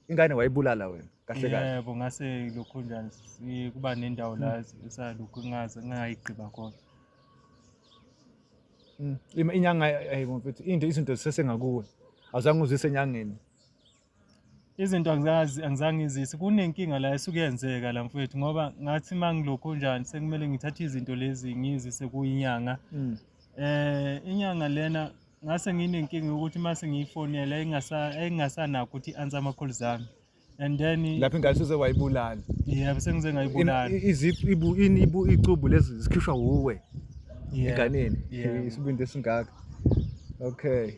ingane wayibulala wena kahle kahle. Yebo ngase lokho njani kuba nendawo la esalokhu ngayigqiba khona. Inyanga mfethu izinto zisesengakuwe awuzange uzise enyangeni. Izinto angizange ngizise kunenkinga la esuke yenzeka la mfethu ngoba ngathi mangilokho njani sekumele ngithathe izinto lezi ngizise kuyinyanga. Inyanga lena ngase nginenkinga ukuthi mase ngiyifonela engasanakho ukuthi answer ama calls zami. And then lapho ingane size wayibulala. Yebo sengize ngayibulala. Icubu lezi zikhishwa uwe enganeni. Yeah. Isibindi esingaka. Okay.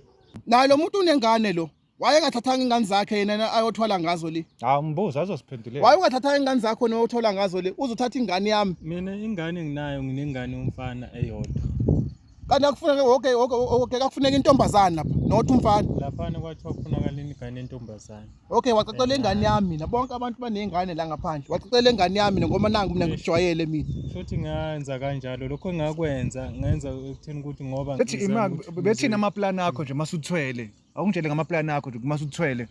Naye lo muntu unengane lo. Wayengathathanga ingane zakhe yena ayothwala ngazo le. Mbuzo azosiphendulela. Wayengathathanga ingane zakho nowothola ngazo le. Uzothatha ingane yami. Mina ingane enginayo nginengane umfana eyodwa. Kanti akufuneka okay akufuneka intombazana lapha nothi umfana. Laphana kwathiwa kufunakala ingane entombazana. Okay wacacela ingane yami mina bonke abantu banengane la ngaphandle. Wacacela ingane yami ngoba nangu mina ngijwayele mina. Futhi ngayenza kanjalo lokho engakwenza ngenza ekutheni ukuthi ngoba bethi imali bethina amaplan akho nje masuthwele. Awungitshele ngamaplan akho nje masuthwele.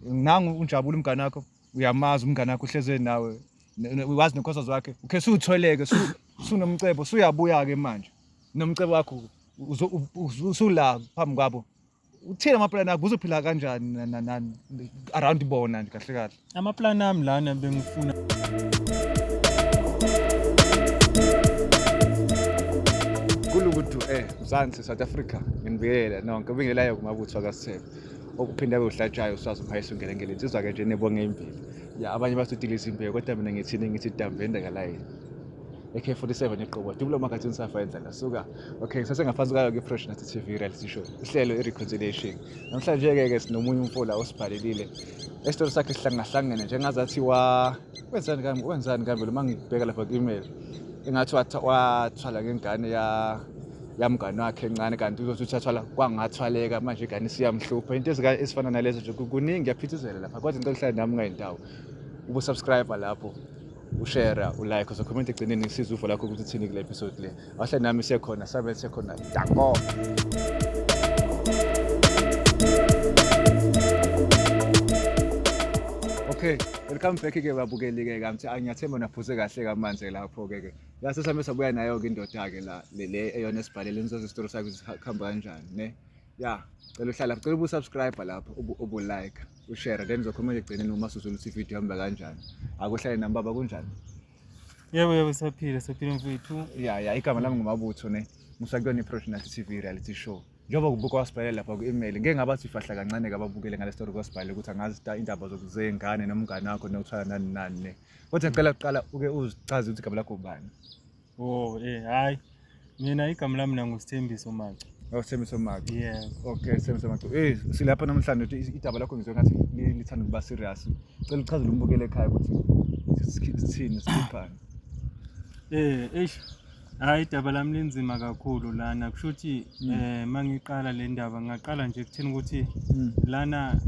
Nangu unjabula umngane wakho uyamazi umngane wakho uhleze nawe. Wazi nekhosa zakhe. Ukhe suthweleke sunomcebo suyabuya ke manje. Nomcebo wakho usula phambi kwabo. Uthina amaplan akho uzophila kanjani around bona nje kahle kahle. Amaplan ami lana bengifuna Kulukuthi Mzansi South Africa ngibiyela nonke ubingelayo kumabutho kaSithembu okuphinda kwehlatshayo usazi umhayisi ungene ngelensizwa ke nje nebonge impilo ya abanye basudilisa impilo kodwa mina ngithi Damvenda kalayini AK47 eqobo Dubulo Magazine safayenza lasuka okay sasengaphansi kwayo ke Professional TV reality show uhlelo ireconciliation namhlanje ke sinomunye umfola osibhalelile isitori sakhe sihlangahlangene njengazathi wenzani kambe uma ngibheka lapha ku-email engathi wathwala ngengane yamngane wakhe encane kanti uzothi uthathwala kwangathwaleka manje ingane siyamhlupha into ezifana nalezo nje kuningi ngiyaphithizela lapha kodwa into ehlala nami ngayindawo ubusubscribe lapho ushare ulike uzocomment egcineni ngisiza uvo lakho ukuthi uthini kule episode le ahle nami siyakhona sabe siyakhona danko. Okay, welcome back ke babukeli ke kamthi angiyathemba naphuze kahle kamanzi lapho ke yase sami sabuya nayo ke indoda ke la le eyona esibhalele nizoza isitori sakho sikhamba kanjani ne ya cela uhlala cela ubusubscribe lapho ubulike ushare then uzocomment egcineni uma usuzula ukuthi video ihamba kanjani akuhlale nami baba kunjani. Yebo saphila mfethu. Ya igama lami ngumabutho ne musakuyona iProfessional TV reality show njengoba kubuka wasibhalela lapha ku-email ngeke ngabathi ifahla kancane kababukele ngale story kwasibhalela ukuthi angazi indaba zokuzengane nomngane wakho nokuthwala nani ne kodwa ngicela kuqala uke uzichaze ukuthi igama lakho ubani. Hayi mina igama lami nanguSithembiso Macu. Sithembiso Macu. Yeah. Okay Sithembiso Macu. Silapha namhlanje ukuthi idaba lakho ngizwe ngathi lithanda ukuba serious. Cela uchaze umbukele ekhaya ukuthi sithini sikhipha. Hayi idaba lami linzima kakhulu lana kushuthi mangiqala le ndaba ngaqala nje ekutheni ukuthi lana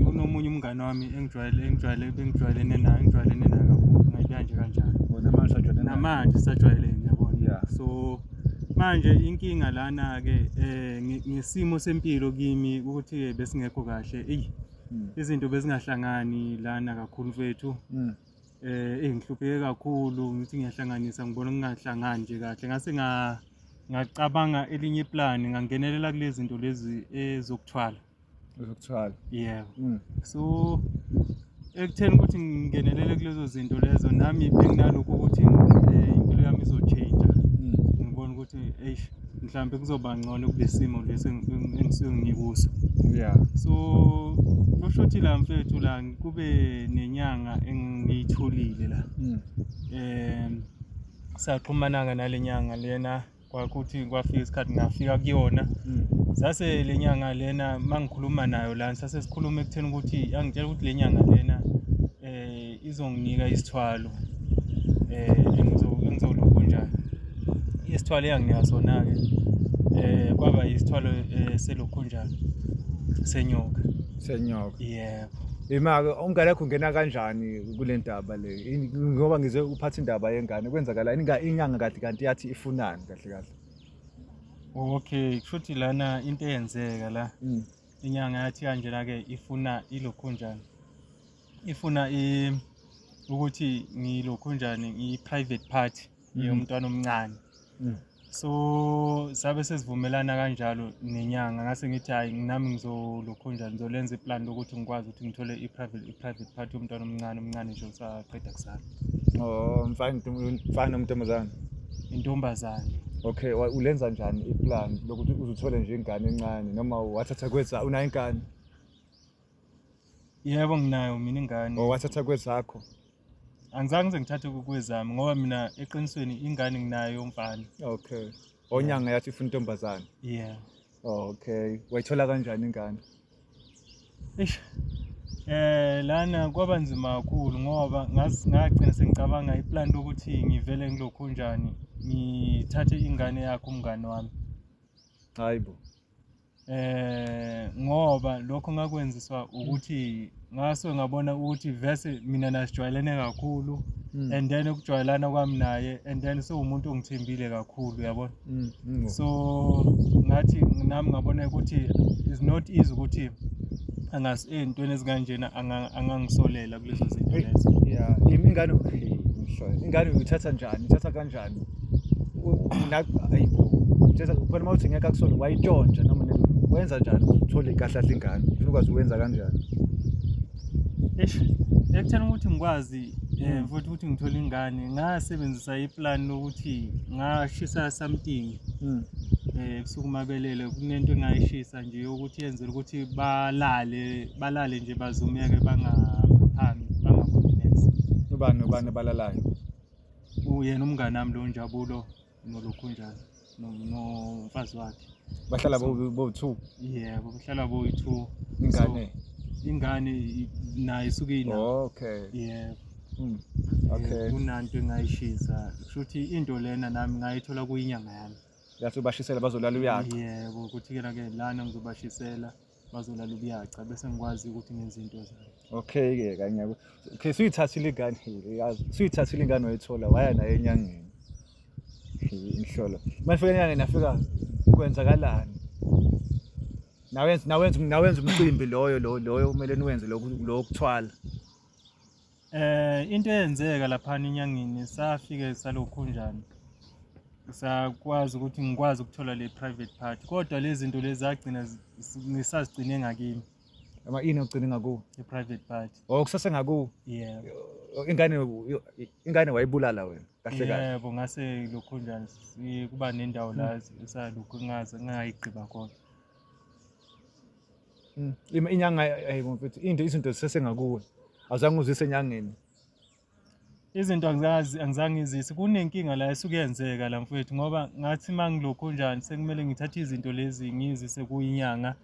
unomunye umngane wami bengijwayelene naye kakhulu ngayibuya nje kanjalo namanje sajwayelene yabona. So manje inkinga lana ke ngesimo sempilo kimi ukuthi besingekho kahle izinto bezingahlangani lana kakhulu mfethu. Ngihlupheke kakhulu ngithi ngiyahlanganisa ngibona ngingahlangani nje kahle ngase ngacabanga elinye plan ngangenelela kulezi zinto lezi ezokuthwala. Yeah. So ekutheni ukuthi ngingenelele kulezo zinto lezo nami benginalokho ukuthi impilo yami izochange. Ngibona ukuthi mhlambe kuzoba ngcono kulesimo lesi engikuso. Yeah. So kushuthi la mfethu la kube nenyanga engiyitholile la. Saqhumananga nalenyanga lena kwakuthi kwafika isikhathi ngafika kuyona. Sase lenyanga lena mangikhuluma nayo la sase sikhuluma ekutheni ukuthi angitshela ukuthi lenyanga lena izonginika isithwalo engizolokhu njani. Isithwalo yanginika sona ke kwaba isithwalo selokhu njani senyoka. Yebo. Imake umngane wakho ungena kanjani kule ndaba le ngoba ngizwe uphatha indaba yengane kwenzakala inyanga kanti yathi ifunani kahle. Okay kushuthi lana into eyenzeka la inyanga yathi kanjena ke ifuna ilokhu njani ifuna ukuthi ngilokhunjani i-private party yomntwana omncane. So sabe sesivumelana kanjalo nenyanga ngase ngithi hayi nami ngizolokhunjani ngizolenza iplan lokuthi ngikwazi ukuthi ngithole i-private party yomntwana omncane nje usaqeda kuzala. Oh, mfana nomntombazane. Intombazane. Okay, ulenza njani iplan lokuthi uzothole nje ingane encane noma wathatha kwethu unayo ingane? Yebo nginayo mina ingane. Oh, wathatha kwezakho? Angizange ngize ngithathe kwezami ngoba mina eqinisweni ingane nginayo yomfana. Okay. Onyanga yathi ufuna intombazane? Yeah. Oh, okay. Wayithola kanjani ingane? Lana kwaba nzima kakhulu ngoba ngagcina sengicabanga iplan lokuthi ngivele ngilokhunjani ngithathe ingane yakho umngane wami. Hayibo. Ngoba lokho ngakwenziswa ukuthi ngaso ngabona ukuthi vese mina nasijwayelene kakhulu and then ukujwayelana kwami naye and then umuntu ongithembile kakhulu yabona. So ngathi nami ngabona ukuthi is not easy ukuthi entweni ezikanjena angangisolela kulezo zinto lezo. Yeah, ingane uyithatha njani? Uthatha kanjani? Hayibo. Phela mawuthi ngeke akusole wayitshontsha noma wenza njani uthole kahle ingane? Ufuna ukwazi uwenza kanjani? Ekutheni ukuthi ngikwazi futhi ukuthi ngithole ingane ngasebenzisa iplan lokuthi ngashisa something ebusuku mabelele kunento engayishisa nje ukuthi yenzele ukuthi balale nje bazumeke bangaphaphami bangaboni next. Ubani balalayo? Uyena umngane nami lo Njabulo nolokhunjani nomfazi wakhe. Bahlala bo-2? Yebo, bahlala bo-2. Ingane nayo isuke ina. Okay. Yebo. Okay. Kunanto engayishisa. Kushuthi into lena nami ngayithola kuyinyanga yami. Yathi ubashisela bazolala uyaca? Yebo, ukuthi ke lana ngizobashisela bazolala uyaca bese ngikwazi ukuthi ngenze into zami. Okay ke kanyako. Okay, suyithathile ingane yazi. Suyithathile ingane wayithola waya nayo enyangeni. Inhlolo. Manje enyangeni nafika kwenzakalani? Nawenza umcimbi loyo kumele niwenze lokuthwala. Into eyenzeka lapha enyangeni safike salokhunjani. Sakwazi ukuthi ngikwazi ukuthola le private party kodwa lezi zinto lezi zagcina ngisazigcine ngakini. Ini ugcine ngaku? I-private party. Oh, kusase ngaku? Yeah. Ingane wayibulala wena kahle kahle? Yebo, ngase lokhunjani kuba nendawo la esalokhu ngayigqiba khona. Inyanga hayibo mfethu izinto zisesengakuwe. Awuzange uzise enyangeni? Izinto angizange ngizise kunenkinga la esuke yenzeka la mfethu ngoba ngathi mangilokhunjani sekumele ngithathe izinto lezi ngizise kuyinyanga.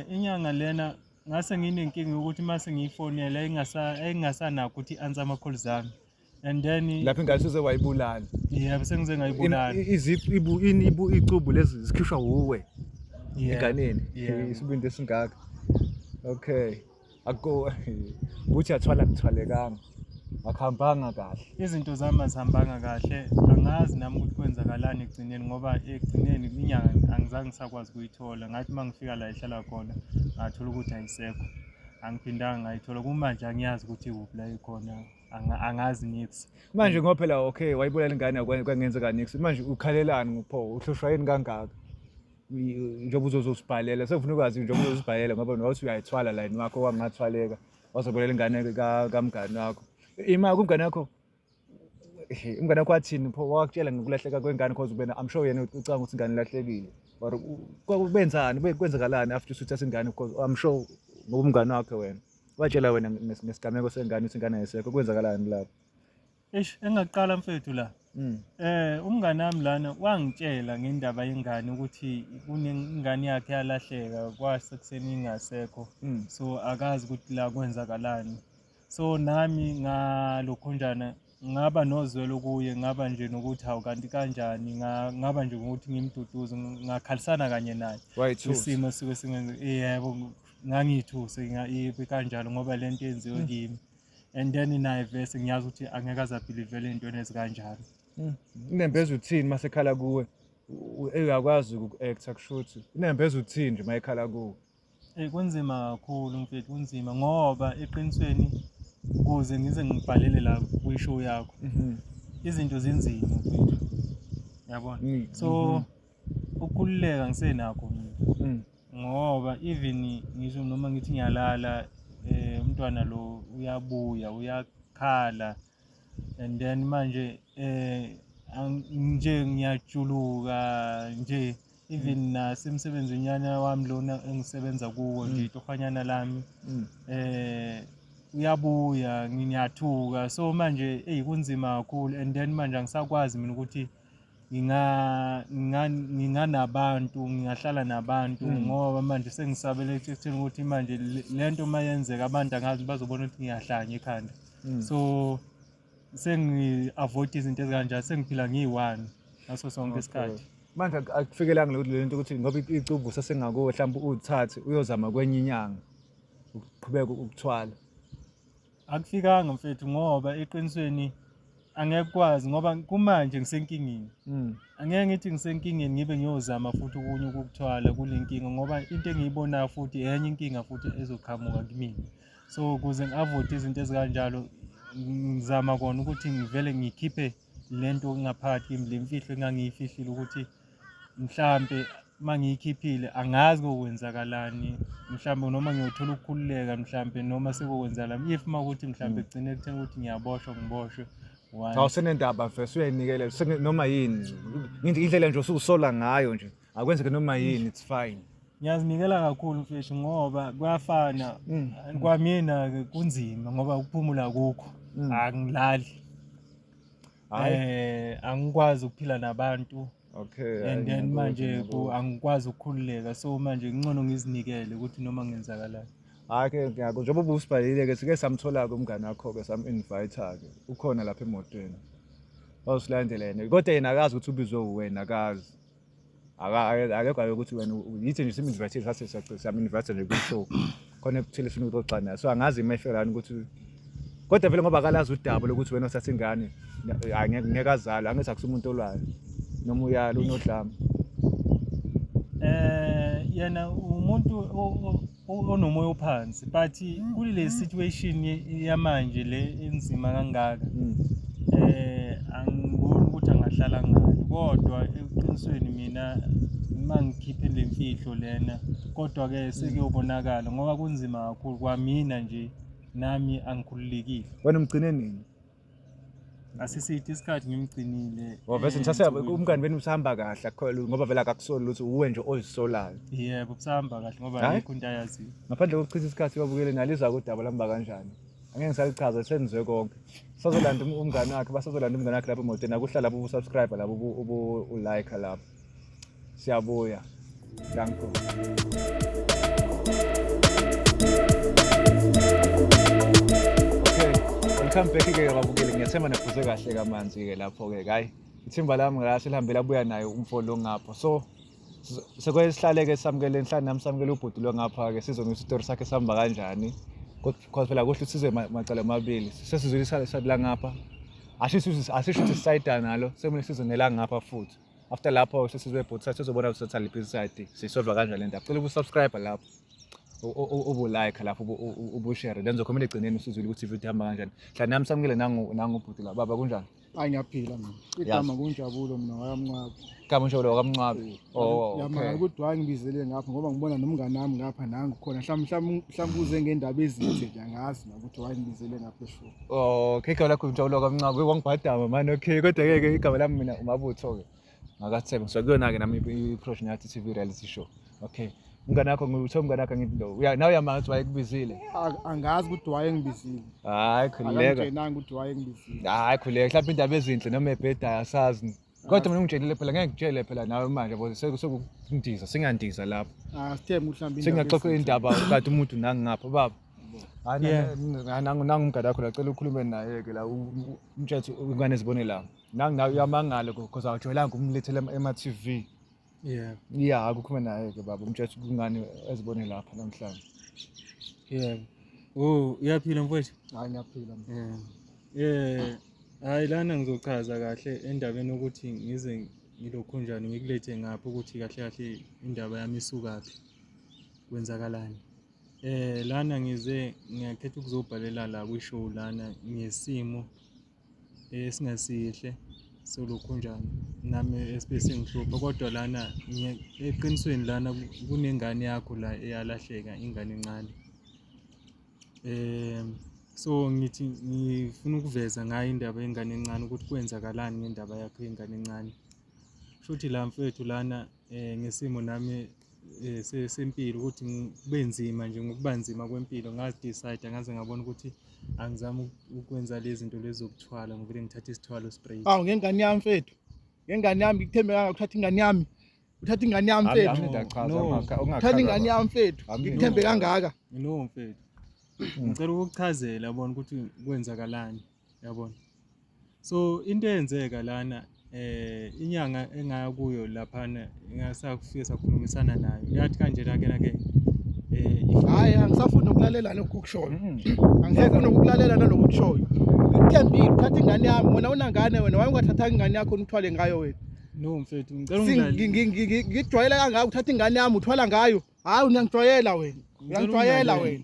Inyanga lena ngase nginenkinga ukuthi mase ngiyifonela engasanakho ukuthi answer ama calls zami and then lapho ingane size wayibulala. Yebo, sengize ngayibulala. Icubu lezi zikhishwa uwe enganeni. Yeah. Isibindi esingaka. Okay. Uthi athwalekanga. Akuhambanga kahle. Izinto zami azihambanga kahle. Angazi nami ukuthi kwenzakalani egcineni ngoba egcineni inyanga angizange ngisakwazi ukuyithola. Ngathi mangifika la ehlala khona ngathola ukuthi ayisekho. Angiphindanga ngayithola kumanje angiyazi ukuthi kuphi la ikhona. Angazi nix. Manje ngoba phela okay wayibulala ingane kwangenzeka nix. Manje ukhalelani ngopho uhloshwa yini kangaka? Njengoba uzosibhalela sekufuna ukwazi njengoba uzosibhalela ngoba nothi uyayithwala la yini wakho wangathwaleka wazobolela ingane kamngane wakho. Ima kumngane wakho umngane wakho wathini pho wakutshela ngokulahleka kwengane because ubena I'm sure yena ucanga ukuthi ingane ilahlekile or kubenzani kwenzakalani after usuthatha ingane because I'm sure ngoba umngane wakho wena watshela wena nesigameko sengane ukuthi ingane ayisekho kwenzakalani lapho? Engaqala mfethu la. Umngane wami lana wangitshela ngendaba yengane ukuthi kunengane yakhe yalahleka kwasekuseni ingasekho. So akazi ukuthi la kwenzakalani. So nami ngalokhunjana ngaba nozwelo kuye ngaba nje nokuthi hawu kanti kanjani ngaba nje ukuthi ngimduduze ngakhalisana kanye naye. Isimo sike singenze yebo ngangithuse ngayibi kanjalo ngoba lento yenziwe kimi. And then naye vese ngiyazi ukuthi angeke azabhilivele into ezikanjalo. Inembeza uthini masekhala kuwe? Uyakwazi uku-acta kushuthi. Inembeza uthini nje mayekhala kuwe? Kunzima kakhulu mfethu, kunzima ngoba eqinisweni ukuze ngize ngibhalele la kwishow yakho izinto zinzima mfethu, yabona. So ukukhululeka ngisenakho mina ngoba even ngisho noma ngithi ngiyalala umntwana lo uyabuya uyakhala, and then manje nje ngiyajuluka nje, even nasemsebenzini nyana wami lona engisebenza kuwo nje itohanyana lami uyabuya ngiyathuka. So manje kunzima kakhulu, and then manje angisakwazi mina ukuthi nginganabantu, ngingahlala nabantu ngoba manje sengisabele ekutheni ukuthi manje lento mayenzeka abantu angazi bazobona ukuthi ngiyahlanya ekhanda. So sengi-avoid izinto ezikanjalo, sengiphila ngiyi-one ngaso sonke isikhathi. Manje akufikelanga lento ukuthi ngoba icubu sesengakuwe mhlawumbe uthathe uyozama kwenye inyanga uqhubeka ukuthwala. Akufikanga mfethu ngoba eqinisweni angeke kwazi ngoba kumanje ngisenkingeni. Angeke ngithi ngisenkingeni ngibe ngiyozama futhi okunye ukukuthwala kule nkinga ngoba into engiyibonayo futhi enye inkinga futhi ezoqhamuka kimina. So ukuze ngi-avoid izinto ezikanjalo ngizama kona ukuthi ngivele ngikhiphe lento ngaphakathi kimi, le mfihlo engangiyifihlile ukuthi mhlambe mangiyikhiphile angazi kokwenzakalani, mhlambe noma ngiyothola ukukhululeka mhlambe noma sekwenzakalani if mawukuthi mhlambe kugcine ekutheni ukuthi ngiyaboshwa ngiboshwe. Awusenendaba vese uyayinikela noma yini indlela nje ususola ngayo nje akwenzeke noma yini, it's fine. Ngiyazinikela kakhulu mfethu ngoba kuyafana kwamina kunzima ngoba ukuphumula akukho, angilali, angikwazi ukuphila nabantu. Okay, and then manje angikwazi ukukhululeka, so manje ngcono ngizinikele ukuthi noma kungenzakalani. Ke ngiyako njengoba ubusibhalile-ke sike samthola-ke umngane wakho-ke sam-invite-ke ukhona lapha emotweni ozosilandela yena, kodwa yena akazi ukuthi ubizwe uwena, akazi akekho ukuthi wena yithi nje sim-invite sathi siyam-invite nje kwi-show khona ekuthile sifuna ukuxoxa naye, so angazi imefelani ukuthi kodwa vele ngoba akalazi udaba lokuthi wena uthatha ingane ngeke azalwe, angithi akusumuntu olwayo noma uyalo unodlame. Yena umuntu onomoya ophansi, but kule situation yamanje le enzima kangaka angiboni ukuthi angahlala ngalo, kodwa eqinisweni mina mangikhiphe le mfihlo lena kodwa-ke sekuyobonakala ngoba kunzima kakhulu kwamina nje, nami angikhululekile. Wena umgcine nini? Asisithi isikhathi ngimgcinile. Vese ngisase umngane beni usahamba kahle akholwa ngoba vele akakusoli ukuthi uwe nje ozisolayo. Yebo, busahamba kahle ngoba ayikho into ayaziyo. Ngaphandle kokuchitha isikhathi babukele naliza kodaba lamba kanjani. Angeke ngisalichaza senizwe konke. Sazolanda umngane wakhe, basazolanda umngane wakhe lapha emotweni, akuhlala lapho ubu-subscribe lapho ubu-like lapho. Siyabuya. Danko. Welcome back-ke babukeli, ngiyathemba nephuze kahle kamanzi-ke lapho-ke hayi ithimba lami ngase lihambe labuya nayo umfolo ngapha, so sekwesihlale-ke samukele enhlani nami samukele ubhuti lo ngapha-ke sizona isitori sakhe sihamba kanjani, kodwa phela kuhle usizwe macala amabili, sesizwe la ngapha asisho ukuthi sisayida nalo semele sizwe nela ngapha futhi. After lapho sesizwe ibhuti sakhe sizobona ukuthi sathi liphi iside sisolve kanjani le ndaba. Cela ubu-subscribe lapho ubu-like lapho ubu-share, then zokhomela egcineni usizwile ukuthi i-video ihamba kanjani. Hla nami samukele nangubhuti la. Baba kunjani? Hayi ngiyaphila mina. Igama kunjabulo mina wakamncwabi. Igama unjabulo wakamncwabi. Yamanga ukuthi hayi ngibizele ngapha ngoba ngibona nomngane wami ngapha nangu khona mhlawumbe uze ngendaba ezithe nje angazi nokuthi hayi ngibizele ngapha eshow. Okay, igama lakho unjabulo wakamncwabi wangibhadama man. Okay, kodwa-ke igama lami mina uMabutho-ke ngakathemba ngisakuyona-ke nami i-production yathi TV reality show. Okay. Umngane wakho ngithe umngane wakho ngithi nawe uyamanga ukuthi wayekubizile. Angazi ukuthi wayengibizile. Hayi khulileka. Angenanga ukuthi wayengibizile. Hayi khulileka, mhlawumbe indaba ezinhle noma ebhedayo asazi. Kodwa mina ungitshelile phela ngeke ngitshele phela nawe manje ngoba sekundiza singandiza lapho. Sithemba mhlawumbe singaxoxa indaba kade umuntu nangingapha baba. Hayi nangu umngane wakho lacela ukhulume naye-ke la umtshethe ingane ezibone la. Nawe uyamangala because awujwayelanga umlethela ema-TV. Yeah, akukhuluma naye-ke baba umtshethe kungani ezibone lapha namhlanje. Yebo. Uyaphila mfowethu? Hayi ngiyaphila. Hayi lana ngizochaza kahle endabeni ukuthi ngize ngilokhunjani ngikulethe ngapha ukuthi kahle kahle indaba yami isukaphi, kwenzakalani. lana ngiyakhetha ukuzobhalela la kwishow lana ngesimo esingasihle solokhu njani nami esibese ngihlupha kodwa lana eqinisweni lana kunengane yakho la eyalahleka ingane encane. So ngithi ngifuna ukuveza ngayo indaba yengane encane ukuthi kwenzakalani ngendaba yakho yengane encane. Futhi la mfethu lana ngesimo nami sempilo ukuthi kube nzima nje ngokuba nzima kwempilo ngazi-decide ngaze ngabona ukuthi angizami ukwenza lezi zinto lezi zokuthwala ngivele ngithathe isithwalo spray. Awu ngengane yami mfethu. Ngengane yami ngithembe kangaka ukuthatha ingane yami. Uthatha ingane yami mfethu. Uthatha ingane yami mfethu. Ngithembe kangaka. No mfethu. Ngicela ukukuchazela yabona ukuthi kwenzakalani yabona. So into eyenzeka lana inyanga engaya kuyo laphana ngasakufika sakhulumisana nayo yathi kanjena ke hayi angisafuna ukulalela lokho kushoyo angisafuna ukulalela nalokho kushoyo ngithembile uthatha ingane yami wena unangane wena waye ungathatha ingane yakho uthwale ngayo wena no mfethu ngicela ungilalele ngijwayele kangaka uthatha ingane yami uthwala ngayo hayi uyangijwayela wena uyangijwayela wena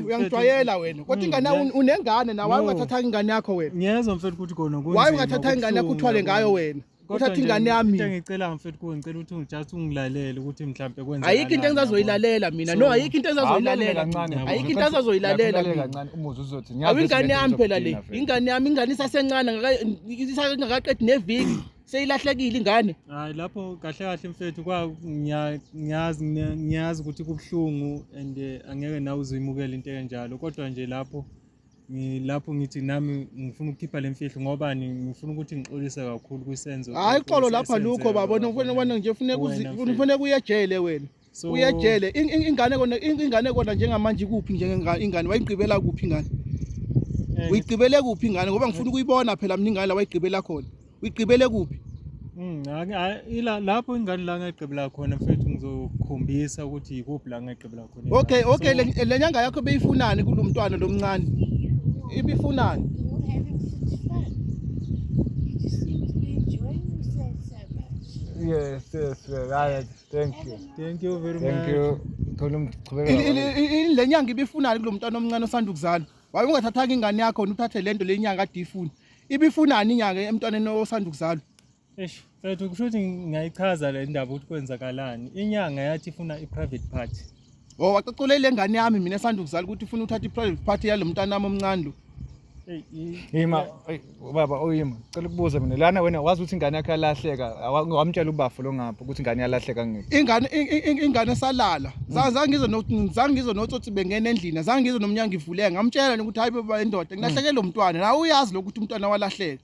uyangijwayela wena kodwa ingane unengane na waye ungathatha ingane yakho wena ngiyezwa mfethu ukuthi khona kunzima waye ungathatha ingane yakho uthwale ngayo wena uthatha ingane yami into engicela mfethu ngicela ukuthi just ungilalele ukuthi mhlambe kwenza ayikho into engizazoyilalela mina no ayikho into engizazoyilalela ayikho into engizazoyilalela kancane umuzi uzothi ingane yami phela le ingane isasencane ngakaqedi neviki seyilahlekile ingane. Hayi lapho kahle kahle mfethu ngiyazi ukuthi kubhlungu and angeke nawe uzimukele into enjalo kodwa nje lapho ngithi nami ngifuna ukukhipha lemfihlo ngoba ngifuna ukuthi ngixolise kakhulu kwisenzo. Hayi xolo lapha lukho babona ufuna nje ufuna kuyejele wena uyejele ingane kona njengamanje kuphi njengengane wayigqibela kuphi ingane uyigqibele kuphi ingane ngoba ngifuna ukuyibona phela mina ingane la wayigqibela khona uyigqibele kuphi? Lapho ingane la ngayigqibela khona mfethu ngizokukhombisa ukuthi yikuphi la ngayigqibela khona. Okay le nyanga yakho beyifunani kulo mntwana lomncane ibifunani? Yes, right. Thank you very much. Thank you. Le nyanga ibifunani kulo mntwana omncane osanda ukuzalwa waye ungathathanga ingane yakho uthathe lento le nyanga ade ifuna ibifunani inyanga emntwaneni osanda ukuzalwa? Mfethu kusho ukuthi ngayichaza le ndaba ukuthi kwenzakalani inyanga yathi ifuna i-private party. Wacocela le ngane yami mina esanda ukuzala ukuthi ufuna uthatha i-private party yalo mntwana nami omncane lo. Yima baba oyima cela ukubuza mina lana wena wazi ukuthi ingane yakhe yalahleka awamtshela ubafo lo ngapha ukuthi ingane yalahleka ngiphi? Ingane salala zange ngizwe notsotsi bengena endlini zange ngizwe nomnyango ivuleka ngamtshela ukuthi hayi baba indoda ngilahleke lo mntwana nawe uyazi ukuthi umntwana walahleka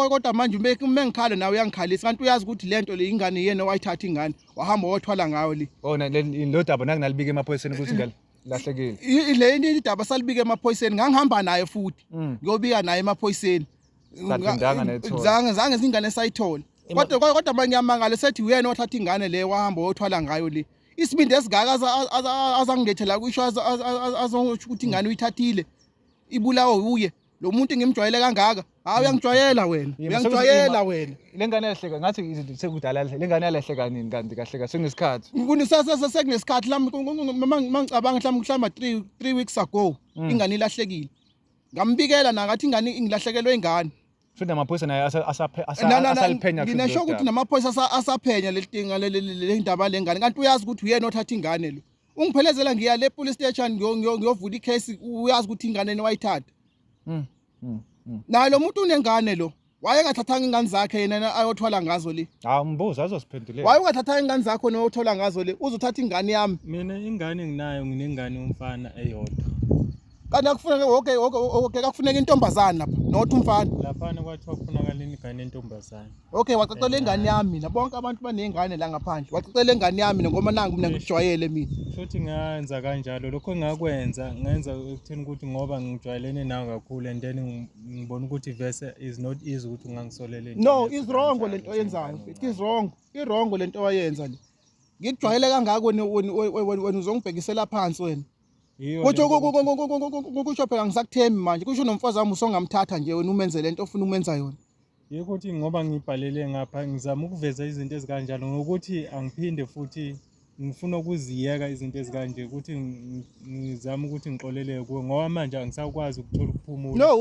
kodwa manje ngikhala nawe uyangikhalisa kanti uyazi ukuthi lento le ingane yena wayithatha ingane wahamba wathwala ngayo le. Lo daba nanginalibika emaphoyiseni ukuthi ingane lahlekile. Le indaba salibika emaphoyiseni ngangihamba naye futhi ngiyobika naye emaphoyiseni. Zange izingane sayithola. Kodwa manje ngiyamangala sethi uyena wathatha ingane le wahamba wathwala ngayo le. Isibindi esigaka azangilethela kwisho azongisho ukuthi ingane uyithathile ibulawo uye. Lo muntu ngimjwayele kangaka hayi uyangijwayela wena uyangijwayela wena lengane yahleka ngathi sekudala lengane yalahleka nini kanti kahleka sekunesikhathi sekunesikhathi mangicabanga mhlamba 3 weeks ago ingane ilahlekile ngambikela na ngathi ingane ingilahlekelwe ingane futhi amaphoyisa naye asaliphenya nginesho ukuthi namaphoyisa asaphenya le ndaba lengane kanti uyazi ukuthi uyena othatha ingane lo ungiphelezela ngiya le police station ngiyovula icase uyazi ukuthi ingane wayithatha. Na lo muntu unengane lo waye ngathathanga ingane zakhe yena ayothwala ngazo le. Mbuza azosiphendulela. Waye ungathathanga ingane zakho nothola ngazo le uzothatha ingane yami. Mina ingane enginayo nginengane umfana eyodwa. Kanti akufuneka okay akufuneka intombazana lapha nothi umfana. Laphana kwathiwa kufunakala ingane entombazana. Okay wacocela ingane yami mina bonke abantu banengane la ngaphandle wacocela ingane yami ngoba nangu mina ngijwayele mina. Futhi ngayenza kanjalo lokho engakwenza ngenza ekutheni ukuthi ngoba ngijwayelene nawe kakhulu and then ngibona ukuthi verse is not easy ukuthi ungangisolele. No is wrong lento oyenzayo. It is wrong. Wrong lento oyenza le. Ngikujwayele kangaka wena uzongibhekisela phansi wena. Kusho phela ngisakuthembi manje kusho nomfazi wami usongamthatha nje wena umenze lento ofuna umenza yona. Yikuthi ngoba ngibhalele ngapha ngizama ukuveza izinto ezikanjalo ngokuthi angiphinde futhi ngifuna ukuziyeka izinto ezikanje ukuthi ngizama ukuthi ngixolele kuwe ngoba manje angisakwazi ukuthola ukuphumula. No,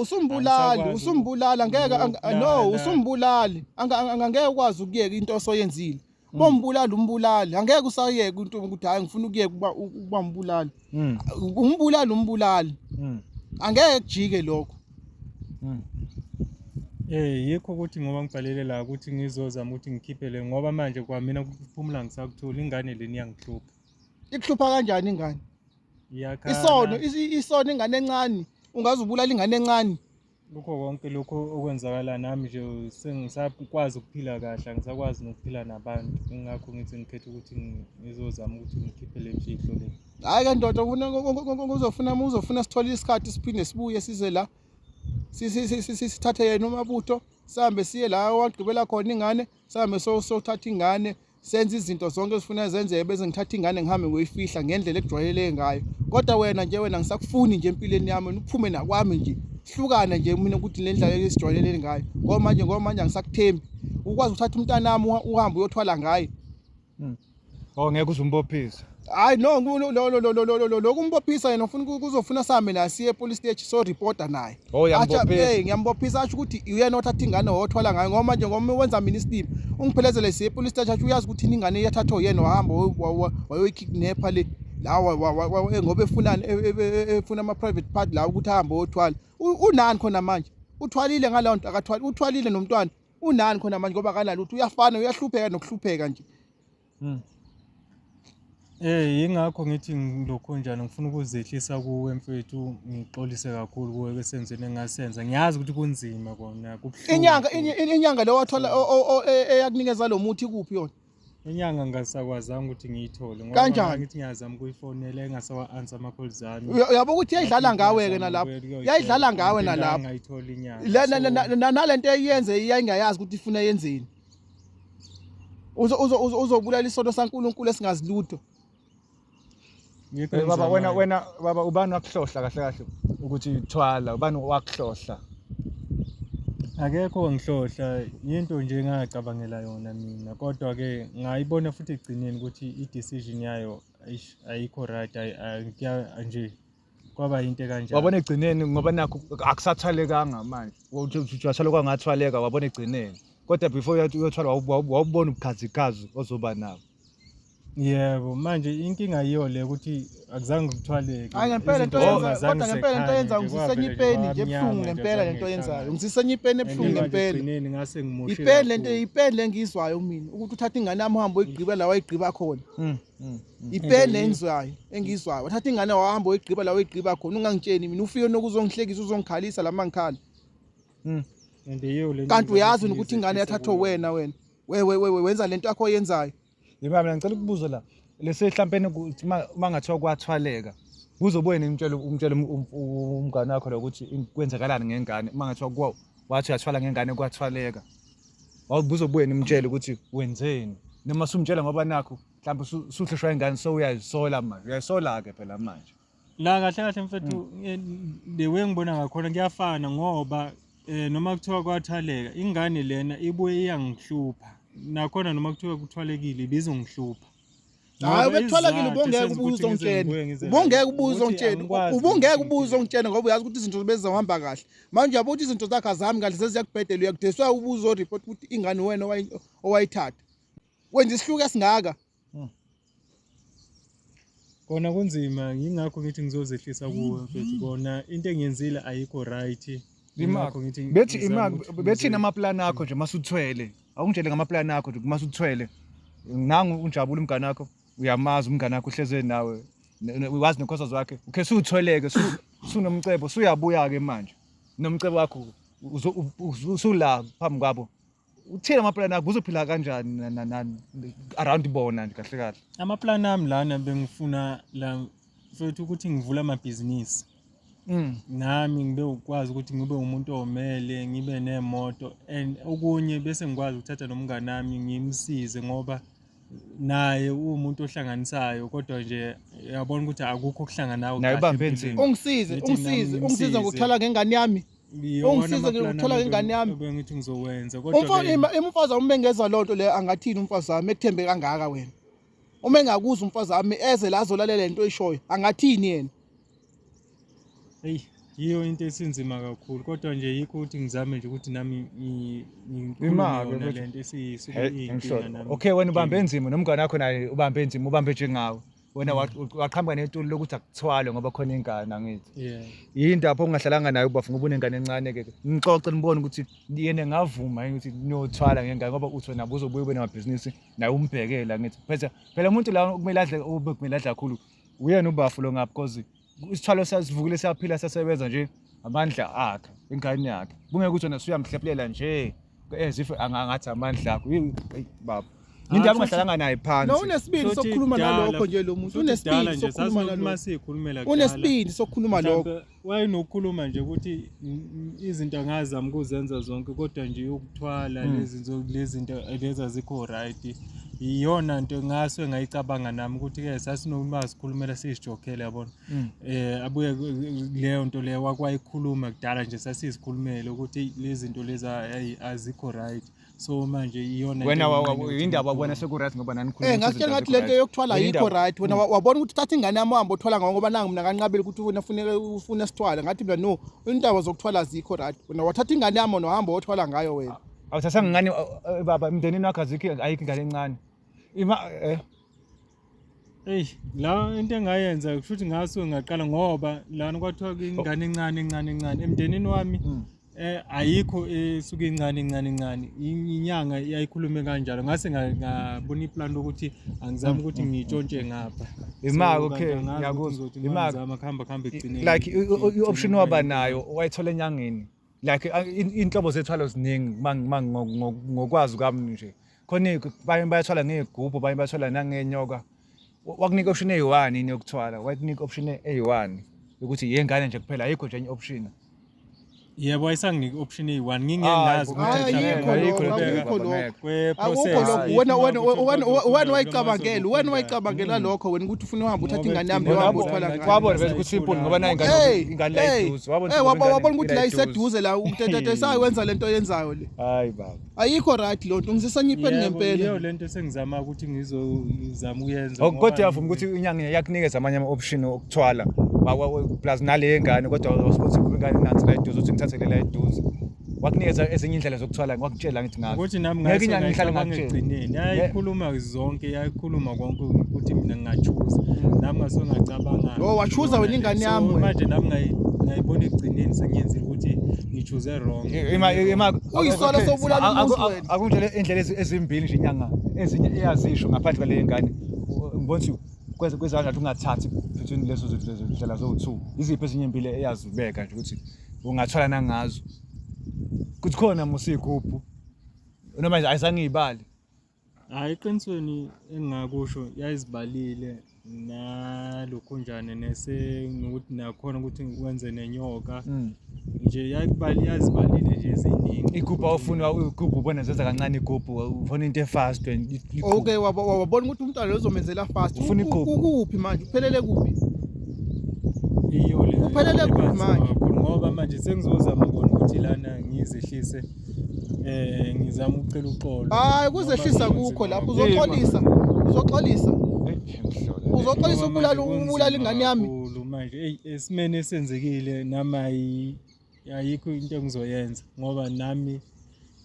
usumbulali angeke no, usumbulali angeke ukwazi ukuyeka into osoyenzile. Umbulali angeke usayeke into ukuthi hayi ngifuna ukuyeka ukuba umbulali. Umbulali. Angeke kujike lokho. Yikho ukuthi ngoba ngibhalele la ukuthi ngizozama ukuthi ngikhiphele ngoba manje kwamina ukuphumula ngisakutholi ingane leni yangihlupha. Ikuhlupha kanjani ingane? Iyakhala. Isono ingane encane. Ungaze ubulala ingane encane. Lokho konke lokho okwenzakala nami nje sengisakwazi ukuphila kahle angisakwazi nokuphila nabantu ngakho ngithi ngikhethe ukuthi ngizozama ukuthi ngikhiphele imfihlo le. Hayi ke ndoda uzofuna sithole isikhathi siphinde sibuye size la sithathe yena uMabutho sihambe siye la wagqibela khona ingane sihambe sothatha ingane senze izinto zonke ezifuna zenzeke bese ngithatha ingane ngihambe ngoyifihla ngendlela ekujwayeleke ngayo kodwa wena ngisakufuni nje empilweni yami uphume nakwami nje hlukana nje mina ukuthi le ndlela esijwayeleke ngayo ngoba manje angisakuthembi ukwazi ukuthatha umntana wami uhambe uyothwala ngaye. Ngeke uzumbophisa. Hayi no lokumbophisa yena uzofuna sihambe naye siye police station so reporter naye. Ngiyambophisa asho ukuthi uyena othatha ingane wothwala ngayo ngoba manje ngoba wenza mina isimo ungiphelezele siye police station uyazi ukuthi ingane iyathathwa yena wahamba wayoyikidnapper le la ngoba efuna ama private part la ukuthi ahambe wothwala unani khona manje uthwalile ngalawo nto akathwali uthwalile nomntwana unani khona manje ngoba kanalo uthi uyafana uyahlupheka nokuhlupheka nje. Yingakho ngithi ngilokho njani ngifuna ukuzehlisa kuwe mfethu ngixolise kakhulu kuwe besenzene ngasenza ngiyazi ukuthi kunzima kona kubuhlungu. Inyanga lo wathola eyakunikeza lo muthi kuphi yona? Inyanga ngasakwazanga ukuthi ngiyithole ngoba ngithi ngiyazama ukuyifonela engasawa answer ama calls zami. Uyabo ukuthi yayidlala ngawe ke nalapho. Yayidlala ngawe nalapho. Ngayithola inyanga. Nalento eyenze yayingayazi ukuthi ifuna yenzeni. Uzobulala isono saNkulunkulu esingazilutho. Baba ubani wakuhlohla kahle ukuthi thwala ubani wakuhlohla? Akekho wangihlohla into nje ngacabangela yona mina kodwa ke ngayibona futhi egcineni ukuthi i-decision yayo ayikho right nje kwaba into kanjalo. Wabona egcineni ngoba nakho akusathwalekanga manje ujathwala kwangathwaleka wabona egcineni kodwa before uyothwala wawubona ubukhazikhazi ozoba nawo. Yebo manje inkinga yiyo le ukuthi akuzange ngithwaleke. Hayi ngempela into yenza kodwa ngempela into yenza ngizisenye ipeni nje ebuhlungu ngempela lento yenzayo ngizisenye ipeni ebuhlungu ngempela. Ngase ngimoshela. Ipeni lento ipeni lengizwayo mina ukuthi uthatha ingane yami uhambe uyigqiba la wayigqiba khona. Ipeni lengizwayo engizwayo wathatha ingane wahamba uyigqiba la wayigqiba khona ungangitsheni mina ufike nokuzongihlekisa uzongikhalisa la mangikhala. Kanti uyazi ukuthi ingane yathathwa wena wenza lento yakho oyenzayo. Yimami ngicela ukubuza la lese mhlawumbe ukuthi mangathiwa kwathwaleka uzobuye nimtshela umngane wakho lokuthi kwenzakalani ngengane mangathiwa wathi uyathwala ngengane kwathwaleka uzobuye nimtshele ukuthi wenzeni noma sumtshela ngoba nakho mhlawumbe suhloshwa ingane so uyayisola manje uyayisola ke phela manje la kahle mfethu the way ngibona ngakhona kuyafana ngoba noma kuthiwa kwathwaleka ingane lena ibuye iyangihlupha nakhona noma kuthiwa kuthwalekile ibizongihlupha. Hayi ubethwalekile ubongeke ubuzo ongitshena. Ubongeke ubuzo ongitshena. Ubongeke ubuzo ongitshena ngoba uyazi ukuthi izinto bezizohamba kahle. Manje uyabuthi izinto zakhe azami kahle seziyakubhedela uyakudeswa ubuzo report ukuthi ingane wena owayithatha. Wenza isihluku esingaka. Kona kunzima ngingakho ngithi ngizozehlisa kuwe mfethu kona into engiyenzile ayikho right. Bethi namaplani akho nje masuthwele awungitshele ngamaplani akho nje masuthwele nangu unjabula umngane wakho uyamazi umngane wakho uhleze nawe wazi nekhosa zakhe ukhe suthweleke sunomcebo suyabuya ke manje nomcebo wakho usula phambi kwabo uthina amaplani akho uzophila kanjani around bona nje kahle kahle. Amaplani ami lana bengifuna la mfethu ukuthi ngivula amabhizinisi. Nami ngibe ukwazi ukuthi ngibe umuntu omele ngibe nemoto and okunye bese ngikwazi ukuthatha nomngane nami ngimsize ngoba naye umuntu ohlanganisayo kodwa nje uyabona ukuthi akukho okuhlangana nawe naye ubambe insini ungisize ngokuthola ngengane yami ungisize ngokuthola ngengane yami bengithi ngizowenza kodwa umfazi umbengeza lonto le angathini umfazi wami ekuthembe kangaka wena uma engakuzwa umfazi wami eze la azolalela lento oyishoyo angathini yena hey yiyo into esinzima kakhulu kodwa nje yikho ukuthi ngizame nje ukuthi nami ngikhulume lento esisuke iyinkinga nami okay wena ubambe enzima nomngane wakho naye ubambe enzima ubambe njengawe wena waqhamuka netulo lokuthi akuthwale ngoba khona ingane angithi yindaba ongahlalanga nayo ubafu ngoba unengane encane ke ngixoxe nibone ukuthi yena ngavuma ukuthi niyothwala ngengane ngoba uthi wena uzobuye ube namabhizinisi naye umbhekela ngithi phela umuntu la kumele adle kumele adla kakhulu uyena ubafu lo ngapha because isithwalo sasivukile siyaphila sasebenza nje amandla akhe ingane yakhe kungeke ukuthi wena usuyamhlephelela nje if angathi amandla akho baba indaba ongahlalanga naye phansi no unesibindi sokukhuluma nalokho nje lo muntu unesibindi sokukhuluma nalokho unesibindi sokukhuluma lokho wayenokukhuluma nje ukuthi izinto angazama ukuzenza zonke kodwa nje ukuthwala lezi zinto lezi azikho right iyona nto ngaswe ngayicabanga nami ukuthi ke sasinoma sikhulumela sisijokela yabona abuye leyo nto leyo wakwayikhuluma kudala nje sasizikhulumela ukuthi lezi zinto lezi azikho right so manje iyona wena indaba wabona seku right ngoba nani khuluma ngakutshela ngathi lento yokuthwala ayikho right wena wabona ukuthi thatha ingane yami uhambe uthwala ngoba nanga mina kanqabeli ukuthi ufuna sithwala ngathi mina no indaba zokuthwala azikho right wena wathatha ingane yami nohamba othwala ngayo wena awuthatha ngane baba emndenini wakho azikho ayikho ingane encane la into engayenza kushuthi ngasuke ngaqala ngoba lana kwathiwa ingane encane emndenini wami ayikho esuke incane inyanga yayikhulume kanjalo ngase ngabona iplan lokuthi angizama ukuthi ngitshontshe ngapha imali okay ngiyakuzwa imali khamba egcineni like i-option waba nayo wayithola enyangeni like inhlobo zethwalo ziningi ngokwazi kwami nje khona bayathwala ngegubhu bayathwala nangenyoka wakunika option eyi-1 ini yokuthwala wakunika option eyi-1 ukuthi yengane nje kuphela ayikho nje enye option yebo wayesanginika option eyi-1 ngingengazi wena wayicabangela lokho wena ukuthi ufuna uhambe uthatha ingane yami leyohambe uthwala ngayo wabona vele ukuthi simple ngoba nayo ingane la eduze wabona ukuthi la iseduze la umtetete sayenza lento yenzayo le hayi baba ayikho right lo nto ngizisanyipeni ngempela yiyo lento sengizama ukuthi ngizozama ukuyenza kodwa yavuma ukuthi inyanga yakunikeza amanye ama-option okuthwala plus nale yengane kodwa responsible ingane nansi la eduze ukuthi ngithathele la eduze wakunikeza ezinye indlela zokuthwala ngakutshela ngithi ngazo ukuthi nami ngayigcineni yayikhuluma zonke yayikhuluma konke ukuthi mina ngingachuza nami ngasuke ngacabanga wachuza wena ingane yami manje nami ngayibona egcineni sengiyenzile ukuthi ngichuze wrong uyisola sobulala umuntu wena akunjalo indlela ezimbili nje inyanga ezinye iyazisho ngaphandle kwale ngane ngibona ukuthi kwenza kanjani ungathathi between lezo zindlela zo2 iziphi ezinye impilo eyazibeka nje ukuthi ungathwala nangazo kuthi khona musigubhu noma ayisangiyibali hayi eqinisweni engingakusho yayizibalile nalokho njane nokuthi nakhona ukuthi wenze nenyoka nje yazibalile nje eziningi igubhu awufuna igubhu ubona zenza kancane igubhu ufuna into efast okay wabona ukuthi umntwana lo uzomenzela fast ufuna igubhu ukuphi manje uphelele kuphi iyo le uphelele kuphi manje ngoba manje sengizozama kona ukuthi lana ngizehlise ngizama ucela uxolo hayi kuzehlisa kukho lapho uzoxolisa ubulala ingane yami manje esimene esenzekile nami ayikho into engizoyenza ngoba nami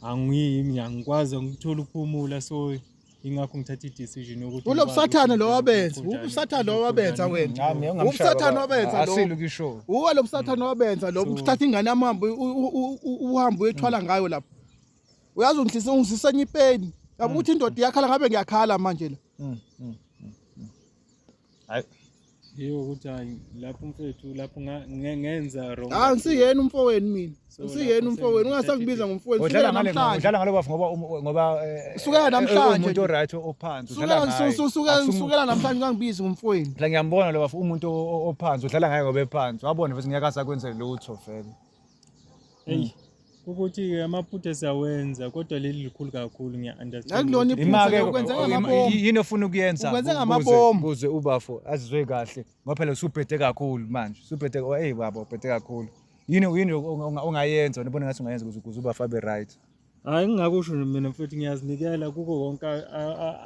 angikwazi ngithola ukuphumula so ingakho ngithatha i-decision ukuthi ulobusathana lo wabenza ubusathana lo wabenza wena ubusathana wabenza lo asilukisho lo busathana wabenza lo uthatha ingane yami uhambe uyethwala ngayo lapho uyazi ungizisa nyipeni yabo ukuthi indoda yakhala ngabe ngiyakhala manje la hayi yiyo ukuthi hayi lapho mfethu lapho ngenza wrong ngisiyena umfowenu mina usiyena umfowenu ungasangibiza ngomfowenu udlala ngalo bafu ngoba sukela namhlanje umuntu oright ophansi sukela namhlanje ungangibizi ngomfowenu la ngiyambona lo bafu umuntu ophansi udlala ngaye ngoba ephansi wabona futhi ngeke asakwenze lutho vele ukuthi amaphutha siyawenza kodwa leli likhulu kakhulu ngiya-understand akulona iphutha ukwenza ngamabomu yini ofuna ukuyenza ukwenza ngamabomu ukuze ubafu azizwe kahle ngoba phela usubhede kakhulu manje usubhede baba ubhede kakhulu yini ongayenza ubona ngathi ungayenza ukuze ubafu abe right Hayi ngingakusho mina mfethu ngiyazinikela kuko konke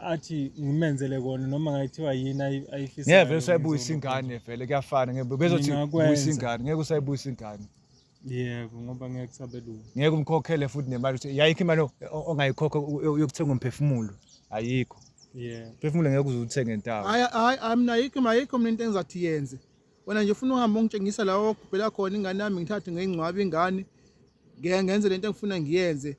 athi ngimenzele kona noma ngayithiwa yini ayifisayo. Ngeke vele usayibuyisa ingane vele kuyafana bezothi ubuyisa ingane ngeke usayibuyisa ingane. Yebo ngoba ngeke kusabelungu. Ngeke umkhokhele futhi nemali ukuthi yayikho imali ongayikhokha yokuthenga umphefumulo ayikho. Yeah. Umphefumulo ngeke uze uthenge entaba. Hayi mina ayikho mina into engizathi yenze. Wena nje ufuna uhambe ungitshengisa la ogubhela khona ingane yami ngithathe ngeyingcwabe ingane. Ngenze lento engifuna ngiyenze.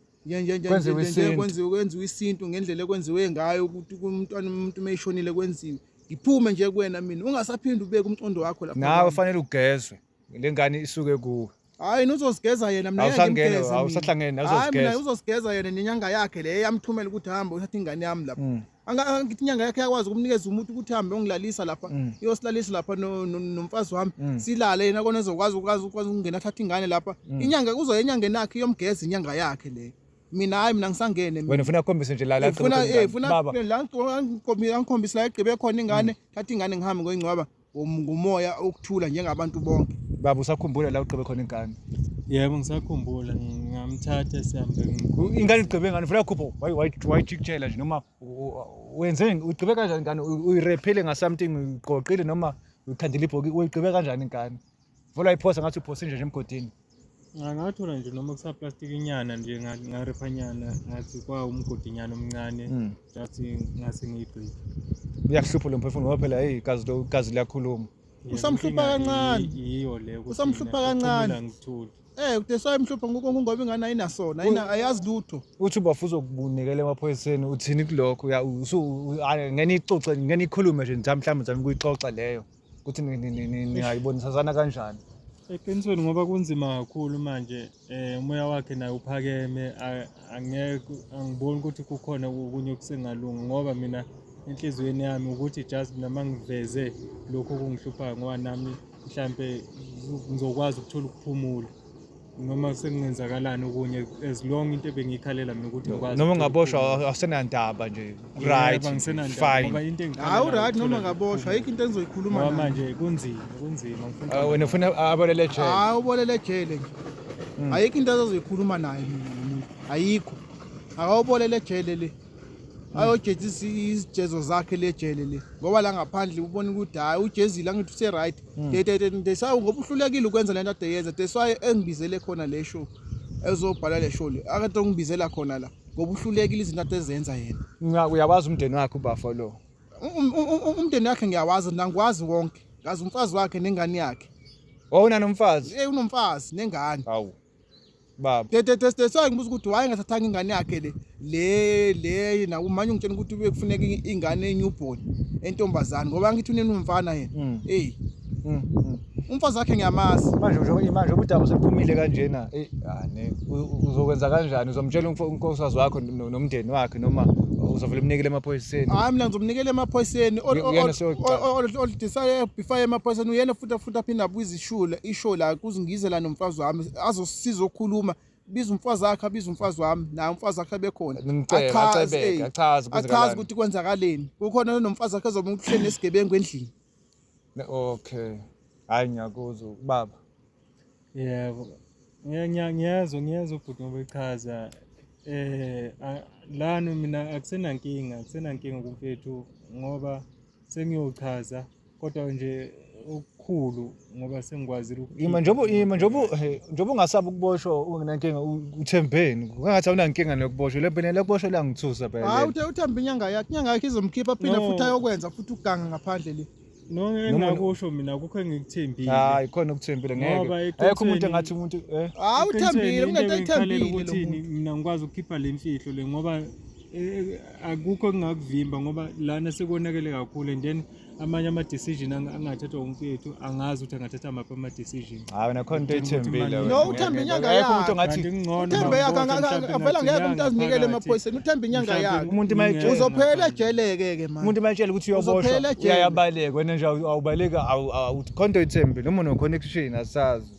Kwenziwe isintu ngendlela ekwenziwe ngayo ukuthi umuntu mayishonile kwenziwe. Ngiphume nje kuwena mina ungasaphindi ubeke umcondo wakho lapha. Nawe fanele ugezwe. Lengane isuke kuwe. Hayi uzosigeza yena mina ngiyangigeza. Awusahlangene hayi mina uzosigeza yena nenyanga yakhe le yamthumela ukuthi hamba uthatha ingane yami lapha. Angithi inyanga yakhe yakwazi ukumnikeza umuntu ukuthi hambe ongilalisa lapha iyosilalisa lapha nomfazi wami silale yena kona ezokwazi ukungena athatha ingane lapha inyanga kuzoya enyangeni yakhe yomgeza inyanga yakhe le. Mina ngisangene wena ufuna ukukhombisa nje la ufuna la ngikhombisa la egqibe khona ingane thatha ingane ngihambe ngoyingcwaba ngumoya ukuthula njengabantu bonke. Baba usakhumbula la ugqibe khona ingane? Yebo ngisakhumbula ngamthatha sihambe ingane igqibe ngani ufuna ukukhupha wayijikijela nje noma wenzeni ugqibe kanjani ingane uyirephele ngasamething uqoqile noma ukhandela ibhoki uyigqibe kanjani ingane vola iphosa ngathi uphosa nje emgodini? Ngathola nje noma kusa plastic inyana nje ngarephanyana ngathi kwa umgodinyana omncane jathi ngase ngiyigqibe. Uyakuhlupha lo mphefumulo ngoba phela igazi liyakhuluma. Usamhlupha kancane. Yiyo le usamhlupha kancane. Ngithula. Kute sayimhlupha ngoba ingane ayinasona ayazi lutho. Uthi ubafuza ukubunikela emaphoyiseni uthini kulokho ngene ixoxe ngene ikhulume nje mhlawumbe zami kuyixoxa leyo ukuthi ningayibonisana kanjani? Eqinisweni ngoba kunzima kakhulu manje umoya wakhe naye uphakeme angiboni ukuthi kukhona okunye okusengalunga ngoba mina enhlizweni yami ukuthi just mina mangiveze lokho kungihluphayo ngoba nami mhlambe ngizokwazi ukuthola ukuphumula noma sekungenzakalani okunye as long into ebengiyikhalela mina ukuthi ngikwazi noma ngaboshwa asenandaba nje right fine ngoba into hawu right noma ngaboshwa ayikho into engizoyikhuluma nayo manje kunzima ngifuna wena ufuna abolele jele hayi ubolele jele nje ayikho into azoyikhuluma naye mina ayikho akawubolele jele le ayojezisa izijezo zakhe le jele le ngoba la ngaphandle ubona ukuthi hayi ujezile angithi use right desayo ngoba uhlulekile ukwenza lento ade yenza desayo engibizele khona le show ezobhala le show le akade ngibizela khona la ngoba uhlulekile izinto ade zenza yena. Uyawazi umndeni wakhe ubafo lo? Umndeni wakhe ngiyawazi nangikwazi wonke ngazi umfazi wakhe nengane yakhe. Wawuna nomfazi? Unomfazi nengane. Hawu baba Desayo ngibuza ukuthi waye ngathathanga ingane yakhe le na umanye ungitshela ukuthi kufuneka ingane enewborn entombazana ngoba ngithi unemfana yena umfazi wakhe ngiyamazi manje ubudaba sebuphumile kanjena uzokwenza kanjani uzomtshela unkosikazi wakho nomndeni wakhe noma uzovela umnikele emaphoyiseni? Hayi mina ngizomnikela emaphoyiseni desayo before emaphoyiseni uyena futhi aphinda abuza ishow la kuzingize la nomfazi wami azosiza ukukhuluma biza umfazi wakhe abiza umfazi wami na umfazi wakhe bekhona achaza ukuthi kwenzakaleni kukhona nomfazi wakhe ezobe ukuhleli nesigebengu endlini. Okay hayi ngiyakuzwa baba. Yebo ngiyazwa futhi ngoba ichaza lana mina akusenankinga kumfethu ngoba sengiyochaza kodwa nje okukhulu ngoba sengikwazile ima njoba ungasaba ukuboshwa ungenankinga uthembeni kungathi awunankinga nokuboshwa le kuboshwa la ngithusa phela. Hayi uthemba inyanga yakhe izomkhipha phela futhi ayokwenza futhi ukuganga ngaphandle le. No engakusho mina akukho engikuthembile. Hayi khona ukuthembile ngeke ayikho umuntu engathi umuntu hayi uthembile kunento ayithembile ukuthi mina ngikwazi ukukhipha le mfihlo le ngoba akukho engakuvimba ngoba lana sekonakele kakhulu and then amanye ama decision angathathwa umfethu angazi ukuthi angathatha maphi ama decision. Hayi wena khona into ayithembile wena. No uthemba inyanga yakhe umuntu ongathi uthemba yakhe avela ngeke umuntu azinikele emaphoyiseni uthemba inyanga yakhe umuntu mayitshela uzophela ejeleke manje umuntu mayitshela ukuthi uyoboshwa uyayabaleka wena nje awubaleka khona into ayithembile noma no connection asazi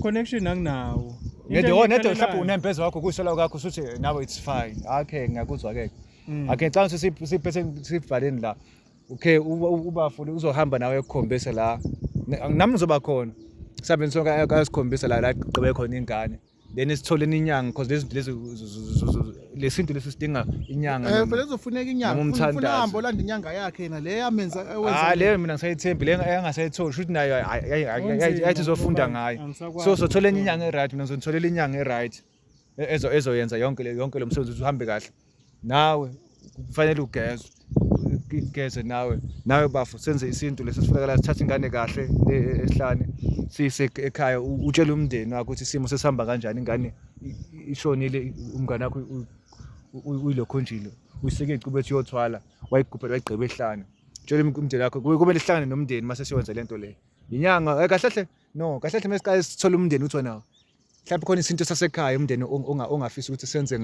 connection anginawo ngedonethe mhlawumbe unembeza wakho kusola kwakho usuthi nawe it's fine. Okay ngiyakuzwa ke ake ngicela siphethe sibhaleni la. Okay ubafuli uzohamba nawe ekukhombisa la nami ngizoba khona mhlawumbe sonke akasikhombisa la gqibe khona ingane then sitholeni inyanga because lesinto lesidinga inyanga phela kuzofuneka inyanga ufuna hambo landa inyanga yakhe yena le yamenza wenza le mina ngisayithembi le engasayitholi shothi nayo ayathi zofunda ngayo so sothola inyanga eright mina ngizotholela inyanga eright ezoyenza yonke lo msebenzi uhambe kahle nawe kufanele ugeze nawe bafo senze isinto lesifuna sithatha ingane kahle esihlane sise ekhaya utshela umndeni wakho ukuthi isimo sesihamba kanjani ingane ishonile umngane wakho uyilokhonjile uyiseke icubethu yothwala wayigubhela wayigqiba ehlane utshela umndeni wakho kumele sihlangane nomndeni mase siyenza lento le inyanga kahle mase sithola umndeni uthi wena mhlawumbe khona isinto sasekhaya umndeni ongafisa ukuthi senze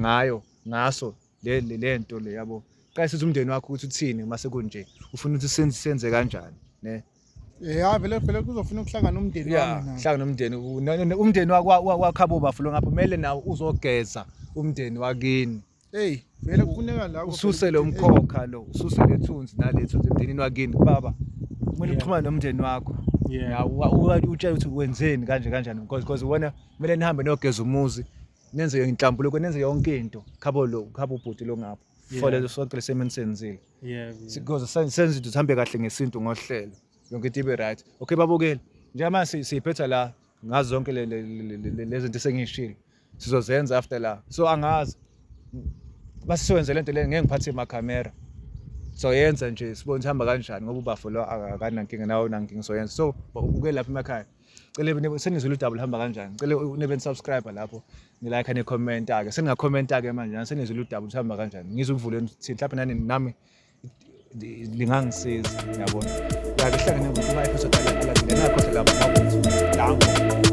ngaso lento le yabo qayisiza umndeni wakho ukuthi uthini mase kunje ufuna ukuthi senze kanjani ne vele kuzofuna ukuhlangana umndeni wami nawo hlangana umndeni wakhabo bafulo ngapha kumele nawo uzogeza umndeni wakini vele kufuneka la ususele umkhokha lo ususele ithunzi nalethunzi emndenini wakini baba kumele uxhumane nomndeni wakho utshela ukuthi wenzeni kanjani because wona kumele nihambe nogeza umuzi nenze inhlambulo nenze yonke into khabo ubhuti lo ngapha for sonke lesemeni senzile because senze into sihambe kahle ngesinto ngohlelo yonke into ibe right okay babukeli njengoba siyiphetha la ngazi zonke lezi zinto sengishilo sizozenza after la so angazi basisebenze lento le ngeke ngiphathe imakhamera so yenza nje sibone hamba kanjani ngoba ubafo lo akanankinga nawo nankinga so yenza so uke lapha emakhaya cele senizwe udaba lihamba kanjani cele nebe subscribe lapho ni like ne comment ake seningacomment ke manje senizwe udaba lihamba kanjani ngizokuvuleni ukuthi mhlawumbe nami lingangisiza yabona la kuhlangene kuma episode la lapho